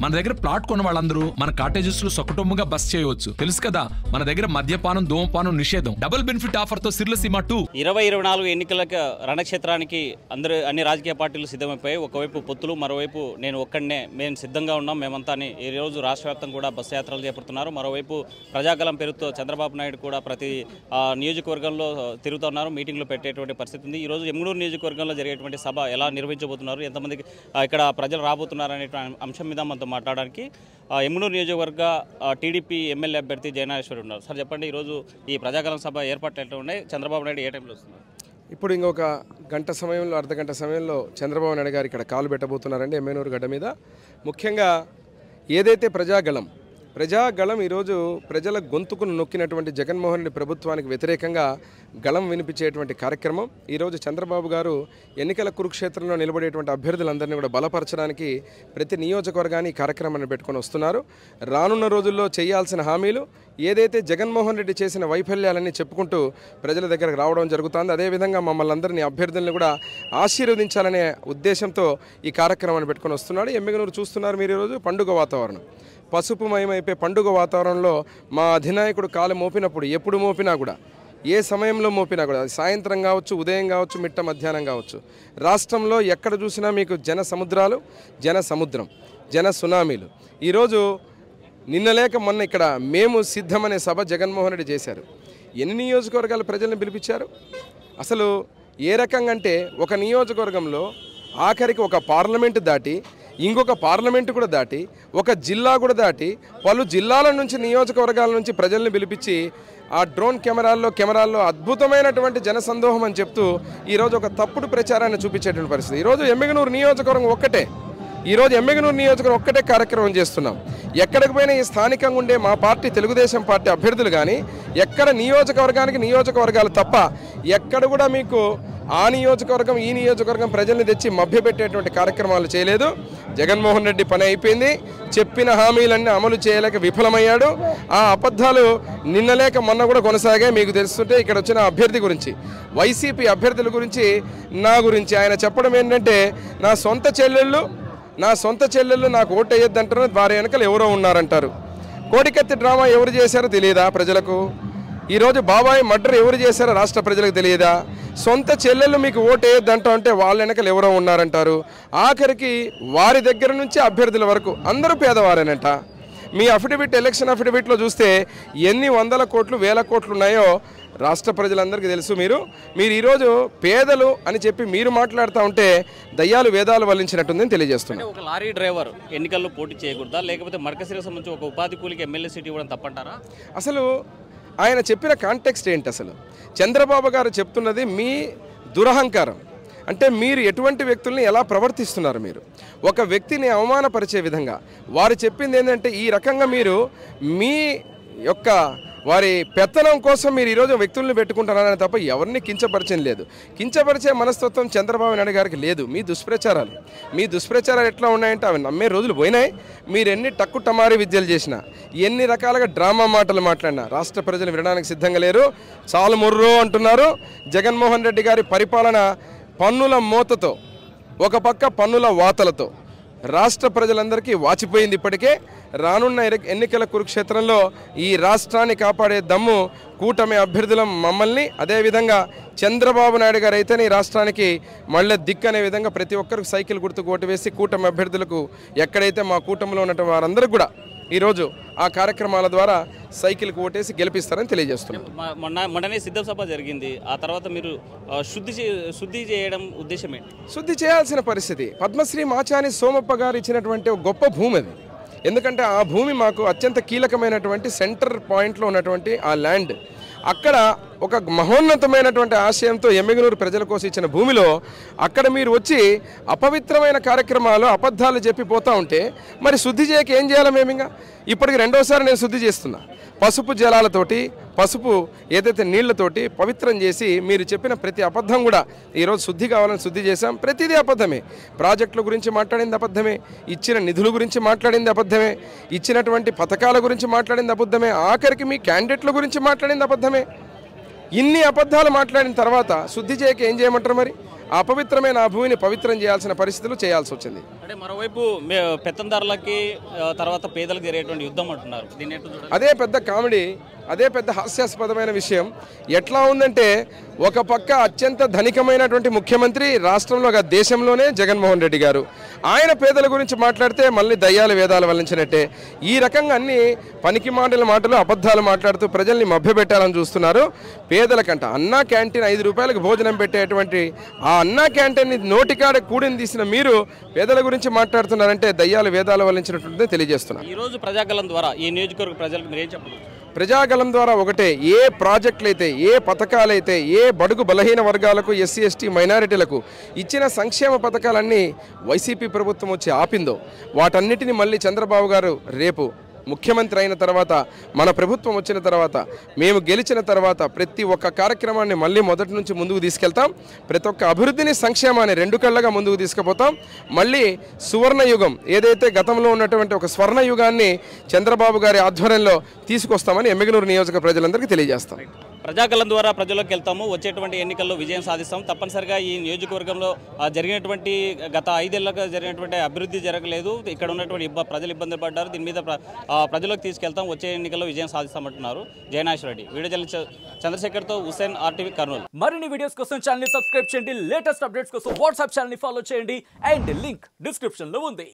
మన దగ్గర ప్లాట్ కొన్న వాళ్ళందరూ మన కాటేజెస్ లో సకుటుంబంగా బస్ చేయవచ్చు. తెలుసు కదా, మన దగ్గర మద్యపానం ధూమపానం నిషేధం. డబుల్ బెనిఫిట్ ఆఫర్ తో సిర్లసీమ 2 2024 ఎన్నికలకు రణక్షేత్రానికి అన్ని రాజకీయ పార్టీలు సిద్ధమైపోయాయి. ఒకవైపు పొత్తులు, మరోవైపు నేను ఒక్కడనే మేము సిద్ధంగా ఉన్నాం మేమంతా అని ఈ రోజు రాష్ట్ర వ్యాప్తంగా కూడా బస్సు యాత్రలు చేపడుతున్నారు. మరోవైపు ప్రజాగలం పేరుతో చంద్రబాబు నాయుడు కూడా ప్రతి నియోజకవర్గంలో తిరుగుతున్నారు, మీటింగ్లు పెట్టేటువంటి పరిస్థితి ఉంది. ఈరోజు ఎమ్గనూరు నియోజకవర్గంలో జరిగేటువంటి సభ ఎలా నిర్వహించబోతున్నారు, ఎంతమందికి ఇక్కడ ప్రజలు రాబోతున్నారు అనే అంశం మీద మనతో మాట్లాడడానికి ఎమ్గనూరు నియోజకవర్గ టీడీపీ ఎమ్మెల్యే అభ్యర్థి జయనాగేశ్వరి ఉన్నారు. సార్ చెప్పండి, ఈరోజు ఈ ప్రజాగలం సభ ఏర్పాట్లు ఎట్లా ఉన్నాయి, చంద్రబాబు నాయుడు ఏ టైంలో వస్తున్నారు? ఇప్పుడు ఇంకొక గంట సమయంలో, అర్ధగంట సమయంలో చంద్రబాబు నాయుడు గారు ఇక్కడ కాలు పెట్టబోతున్నారండి ఎమ్మెనూరు గడ్డ మీద. ముఖ్యంగా ఏదైతే ప్రజాగళం ఈరోజు ప్రజల గొంతుకును నొక్కినటువంటి జగన్మోహన్ రెడ్డి ప్రభుత్వానికి వ్యతిరేకంగా గళం వినిపించేటువంటి కార్యక్రమం. ఈరోజు చంద్రబాబు గారు ఎన్నికల కురుక్షేత్రంలో నిలబడేటువంటి అభ్యర్థులందరినీ కూడా బలపరచడానికి ప్రతి నియోజకవర్గాన్ని కార్యక్రమాన్ని పెట్టుకొని వస్తున్నారు. రానున్న రోజుల్లో చేయాల్సిన హామీలు, ఏదైతే జగన్మోహన్ రెడ్డి చేసిన వైఫల్యాలన్నీ చెప్పుకుంటూ ప్రజల దగ్గరకు రావడం జరుగుతుంది. అదేవిధంగా మమ్మల్ని అందరినీ అభ్యర్థులను కూడా ఆశీర్వదించాలనే ఉద్దేశంతో ఈ కార్యక్రమాన్ని పెట్టుకొని వస్తున్నాడు. ఎమ్మెగనూరు చూస్తున్నారు మీరు, ఈరోజు పండుగ వాతావరణం, పసుపుమయమైపోయి పండుగ వాతావరణంలో మా అధినాయకుడు కాలు మోపినప్పుడు, ఎప్పుడు మోపినా కూడా, ఏ సమయంలో మోపినా కూడా, సాయంత్రం కావచ్చు, ఉదయం కావచ్చు, మిట్ట మధ్యాహ్నం కావచ్చు, రాష్ట్రంలో ఎక్కడ చూసినా మీకు జన సముద్రాలు, జన సునామీలు. ఈరోజు నిన్న లేక మొన్న ఇక్కడ మేము సిద్ధమనే సభ జగన్మోహన్ రెడ్డి చేశారు. ఎన్ని నియోజకవర్గాల ప్రజల్ని పిలిపించారు? అసలు ఏ రకంగా అంటే ఒక నియోజకవర్గంలో ఆఖరికి ఒక పార్లమెంటు దాటి, ఇంకొక పార్లమెంటు కూడా దాటి, ఒక జిల్లా కూడా దాటి, పలు జిల్లాల నుంచి, నియోజకవర్గాల నుంచి ప్రజల్ని పిలిపించి ఆ డ్రోన్ కెమెరాల్లో అద్భుతమైనటువంటి జనసందోహం అని చెప్తూ ఈరోజు ఒక తప్పుడు ప్రచారాన్ని చూపించేటువంటి పరిస్థితి. ఈరోజు ఎమ్మెగనూరు నియోజకవర్గం ఒక్కటే కార్యక్రమం చేస్తున్నాం. ఎక్కడికి పోయినా ఈ స్థానికంగా ఉండే మా పార్టీ, తెలుగుదేశం పార్టీ అభ్యర్థులు కానీ ఎక్కడ నియోజకవర్గాలు తప్ప ఎక్కడ కూడా మీకు ఆ నియోజకవర్గం ఈ నియోజకవర్గం ప్రజల్ని తెచ్చి మభ్యపెట్టేటువంటి కార్యక్రమాలు చేయలేదు. జగన్మోహన్ రెడ్డి పని అయిపోయింది. చెప్పిన హామీలన్నీ అమలు చేయలేక విఫలమయ్యాడు. ఆ అబద్ధాలు నిన్న లేక మొన్న కూడా కొనసాగాయి. మీకు తెలుస్తుంటే ఇక్కడ వచ్చిన అభ్యర్థి గురించి, వైసీపీ అభ్యర్థుల గురించి, నా గురించి ఆయన చెప్పడం ఏంటంటే, నా సొంత చెల్లెళ్ళు నాకు ఓటు వేయొద్దంటారు, వారి వెనకలు ఎవరో ఉన్నారంటారు. కోడికత్తి డ్రామా ఎవరు చేశారో తెలియదా ప్రజలకు? ఈరోజు బాబాయ్ మర్డర్ ఎవరు చేశారో రాష్ట్ర ప్రజలకు తెలియదా? సొంత చెల్లెళ్ళు మీకు ఓటు వేయొద్దంటా అంటే వాళ్ళ వెనకలు ఎవరో ఉన్నారంటారు. ఆఖరికి వారి దగ్గర నుంచి అభ్యర్థుల వరకు అందరూ పేదవారేనంట. మీ ఎలక్షన్ అఫిడవిట్లో చూస్తే ఎన్ని వందల కోట్లు, వేల కోట్లు ఉన్నాయో రాష్ట్ర ప్రజలందరికీ తెలుసు. మీరు ఈరోజు పేదలు అని చెప్పి మీరు మాట్లాడుతూ ఉంటే దయ్యాలు వేదాలు వల్లించినట్టుందని తెలియజేస్తున్నారు. ఒక లారీ డ్రైవర్ ఎన్నికల్లో పోటీ చేయకూడదా, లేకపోతే మర్కశిరకు సంబంధించి ఒక ఉపాధి కూలికి ఎమ్మెల్యే సీట్ ఇవ్వడం తప్పంటారా? అసలు ఆయన చెప్పిన కాంటెక్స్ట్ ఏంటి? అసలు చంద్రబాబు గారు చెప్తున్నది మీ దురహంకారం. అంటే మీరు ఎటువంటి వ్యక్తుల్ని ఎలా ప్రవర్తిస్తున్నారు? మీరు ఒక వ్యక్తిని అవమానపరిచే విధంగా వారు చెప్పింది ఏంటంటే, ఈ రకంగా మీరు మీ యొక్క వారి పెత్తనం కోసం మీరు ఈరోజు వ్యక్తుల్ని పెట్టుకుంటున్నారని తప్ప ఎవరిని కించపరిచం లేదు. కించపరిచే మనస్తత్వం చంద్రబాబు నాయుడు గారికి లేదు. మీ దుష్ప్రచారాలు ఎట్లా ఉన్నాయంటే అవి నమ్మే రోజులు పోయినాయి. మీరు ఎన్ని టక్కు టమారీ విద్యలు చేసినా, ఎన్ని రకాలుగా డ్రామా మాటలు మాట్లాడినా రాష్ట్ర ప్రజలు వినడానికి సిద్ధంగా లేరు. చాలు మొర్రో అంటున్నారు. జగన్మోహన్ రెడ్డి గారి పరిపాలన పన్నుల మోతతో, ఒక పక్క పన్నుల వాతలతో రాష్ట్ర ప్రజలందరికీ వాచిపోయింది. ఇప్పటికే రానున్న ఎన్నికల కురుక్షేత్రంలో ఈ రాష్ట్రాన్ని కాపాడే దమ్ము కూటమి అభ్యర్థుల మమ్మల్ని, అదేవిధంగా చంద్రబాబు నాయుడు గారు అయితేనే ఈ రాష్ట్రానికి మళ్ళీ దిక్కనే విధంగా ప్రతి ఒక్కరికి సైకిల్ గుర్తుకు ఓటు వేసి కూటమి అభ్యర్థులకు, ఎక్కడైతే మా కూటమిలో ఉన్నటువంటి వారందరికీ కూడా ఈరోజు ఆ కార్యక్రమాల ద్వారా సైకిల్కి ఓటేసి గెలిపిస్తారని తెలియజేస్తున్నాం. మొన్ననే సిద్ధం సభ జరిగింది. ఆ తర్వాత మీరు శుద్ధి చేయడం ఉద్దేశం ఏంటి? శుద్ధి చేయాల్సిన పరిస్థితి. పద్మశ్రీ మాచాని సోమప్ప గారు ఇచ్చినటువంటి ఒక గొప్ప భూమి అది. ఎందుకంటే ఆ భూమి మాకు అత్యంత కీలకమైనటువంటి సెంటర్ పాయింట్లో ఉన్నటువంటి ఆ ల్యాండ్. అక్కడ ఒక మహోన్నతమైనటువంటి ఆశయంతో ఎమ్మెగనూరు ప్రజల కోసం ఇచ్చిన భూమిలో అక్కడ మీరు వచ్చి అపవిత్రమైన కార్యక్రమాలు, అబద్ధాలు చెప్పిపోతూ ఉంటే మరి శుద్ధి చేయక ఏం చేయాలి? మేమింగా ఇప్పటికి రెండోసారి నేను శుద్ధి చేస్తున్నా. పసుపు జలాలతోటి, పసుపు ఏదైతే నీళ్లతోటి పవిత్రం చేసి మీరు చెప్పిన ప్రతి అబద్ధం కూడా ఈరోజు శుద్ధి కావాలని శుద్ధి చేశాం. ప్రతిదీ అబద్ధమే. ప్రాజెక్టుల గురించి మాట్లాడింది అబద్ధమే, ఇచ్చిన నిధుల గురించి మాట్లాడింది అబద్ధమే, ఇచ్చినటువంటి పథకాల గురించి మాట్లాడింది అబద్ధమే, ఆఖరికి మీ క్యాండిడేట్ల గురించి మాట్లాడింది అబద్ధమే. ఇన్ని అబద్ధాలు మాట్లాడిన తర్వాత శుద్ధి చేయక ఏం చేయమంటారు? మరి అపవిత్రమైన ఆ భూమిని పవిత్రం చేయాల్సిన పరిస్థితులు చేయాల్సి వచ్చింది. అంటే మరోవైపు పెత్తందారులకి తర్వాత పేదలకు జరిగేటువంటి యుద్ధం అంటున్నారు. దీన్ని ఎట్లా చూడాలి? అదే పెద్ద కామెడీ, అదే పెద్ద హాస్యాస్పదమైన విషయం. ఎట్లా ఉందంటే ఒక పక్క అత్యంత ధనికమైనటువంటి ముఖ్యమంత్రి రాష్ట్రంలో దేశంలోనే జగన్మోహన్ రెడ్డి గారు, ఆయన పేదల గురించి మాట్లాడితే మళ్ళీ దయ్యాల వేదాలు వల్లించినట్టే. ఈ రకంగా అన్ని పనికి మాటలు అబద్ధాలు మాట్లాడుతూ ప్రజల్ని మభ్యపెట్టాలని చూస్తున్నారు. పేదలకంట అన్నా క్యాంటీన్ 5 రూపాయలకు భోజనం పెట్టేటువంటి ఆ అన్నా క్యాంటీన్ని నోటికాడ కూడిని తీసిన మీరు పేదల గురించి మాట్లాడుతున్నారంటే దయ్యాలు వేదాలు వల్లించినట్టు తెలియజేస్తున్నారు. ఈ రోజు ప్రజాగలం ద్వారా ఈ నియోజకవర్గ ప్రజలకు మీరు ఏం చెప్పాలి? ప్రజాగలం ద్వారా ఒకటే, ఏ ప్రాజెక్టులైతే, ఏ పథకాలైతే, ఏ బడుగు బలహీన వర్గాలకు, ఎస్సీ ఎస్టీ మైనారిటీలకు ఇచ్చిన సంక్షేమ పథకాలన్నీ వైసీపీ ప్రభుత్వం వచ్చి ఆపిందో వాటన్నిటిని మళ్ళీ చంద్రబాబు గారు రేపు ముఖ్యమంత్రి అయిన తర్వాత, మన ప్రభుత్వం వచ్చిన తర్వాత, మేము గెలిచిన తర్వాత ప్రతి ఒక్క కార్యక్రమాన్ని మళ్ళీ మొదటి నుంచి ముందుకు తీసుకెళ్తాం. ప్రతి ఒక్క అభివృద్ధిని, సంక్షేమాన్ని 2 కళ్ళగా ముందుకు తీసుకుపోతాం. మళ్ళీ సువర్ణయుగం ఏదైతే గతంలో ఉన్నటువంటి ఒక స్వర్ణయుగాన్ని చంద్రబాబు గారి ఆధ్వర్యంలో తీసుకొస్తామని ఎమ్మిగనూరు నియోజక ప్రజలందరికీ తెలియజేస్తాం. ప్రజాగలం ద్వారా ప్రజల్లోకి వెళ్తాము. వచ్చేటువంటి ఎన్నికల్లో విజయం సాధిస్తాం. తప్పనిసరిగా ఈ నియోజకవర్గంలో జరిగినటువంటి గత 5 ఏళ్లుగా జరిగినటువంటి అభివృద్ధి జరగలేదు. ఇక్కడ ఉన్నటువంటి ప్రజలు ఇబ్బందులు పడ్డారు. దీని మీద ప్రజలకు తీసుకెళ్తాం. వచ్చే ఎన్నికల్లో విజయం సాధిస్తామంటున్నారు జయనాష్ రెడ్డి. వీడియో జర్నలిస్ట్ చంద్రశేఖర్తో హుసేన్, RTV కర్నూలు. మరిన్ని వీడియోస్ కోసం ఛానల్ ని సబ్స్క్రైబ్ చేయండి. లేటెస్ట్ అప్డేట్స్ కోసం వాట్సాప్ ఛానల్ ని ఫాలో చేయండి. అండ్ లింక్ డిస్క్రిప్షన్ లో ఉంది.